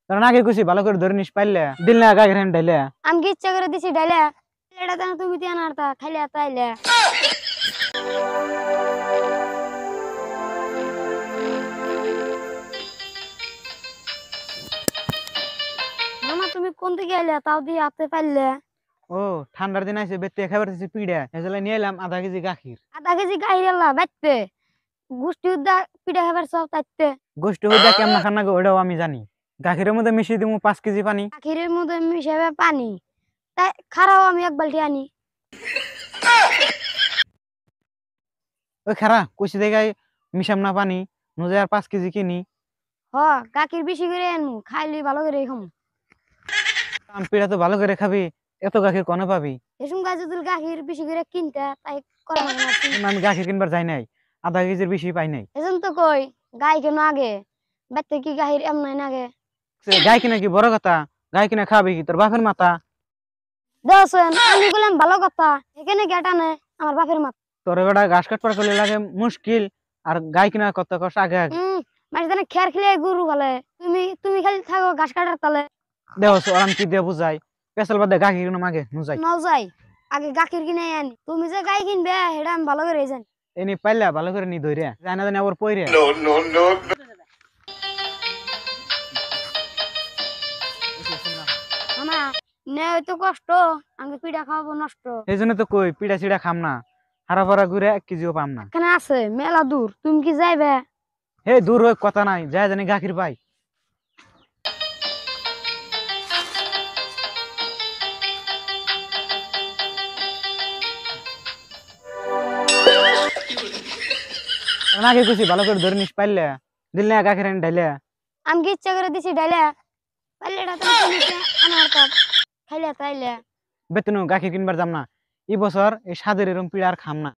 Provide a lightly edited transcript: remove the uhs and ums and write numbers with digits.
কারণ আগে কুছি ভালো করে ধরে নিস পাইলে দিল না গায়ে হেন ডাইলে আমি কি ইচ্ছা করে দিছি ডাইলে এটা তো তুমি দিয়ে আনারতা খাইলে তাইলে মামা তুমি কোন দিকে আইলে তাও দিয়ে হাতে পাইলে ও ঠান্ডার দিন আইছে বেতে খাবার দিছি পিড়া এজলে নিয়ে এলাম আধা কেজি গাখির আধা কেজি গাইর আল্লাহ বাইতে গুষ্টি উদ্দা পিঠা খাবার সব তাইতে গোষ্ঠ হইয়া কেমন খানা গো ওটাও আমি জানি গাখিরের মধ্যে মিশিয়ে দিমু 5 কেজি পানি গাখিরের মধ্যে মিশাবে পানি তাই খারাও আমি এক বালতি আনি ওই খারা কইছি দেখাই মিশাম না পানি নুজে আর 5 কেজি কিনি হ গাখির বেশি করে আনমু খাইলি ভালো করে খামু আম পিড়া তো ভালো করে খাবি এত গাখির কোনে পাবি এসম গাছ যদি গাখির বেশি করে কিনতে তাই করা লাগে না আমি গাখির কিনবার যাই নাই আধা কেজির বেশি পাই নাই এজন তো কই গাই কেন আগে বাইতে কি গাহির এমন আগে গাই কিনা কি বড় কথা গাই কিনা খাবি কি তোর বাপের মাথা দেখছেন আমি বললাম ভালো কথা এখানে গেটা নেই আমার বাপের মাথা তোর বেটা ঘাস কাটবার করলে লাগে মুশকিল আর গাই কিনা কত কষ্ট আগে আগে মানে জানে খের খেলে গরু ভালে তুমি তুমি খালি থাকো ঘাস কাটার তালে দেখ আরাম কি দিয়ে বুঝাই পেছাল বাদে গাখি কিনা মাগে নুজাই নাও যাই আগে গাখির কিনে আনি তুমি যে গাই কিনবে সেটা আমি ভালো করে জানি এনে পাইলা ভালো করে নি ধরে জানা জানি আবার পইরে মামা নে তো কষ্ট আমি পিঠা খাওয়াবো নষ্ট এই জন্য তো কই পিড়া চিড়া খাম না হারা ফারা ঘুরে 1 কেজিও পাম না এখানে আছে মেলা দূর তুমি কি যাইবে হে দূর হোক কথা নাই যায় জানি গাখির পাই আগে কুছি ভালো করে ধরে নিস পাইলে দিল না গাখির এনে ডাইলে আমি কি ইচ্ছা করে দিছি ডাইলে পাইলে এটা তো তুমি আনারতা খাইলে তাইলে বেতনও গাখির কিনবার যাম না এই বছর এই স্বাদের এরম পিড়া আর খাম না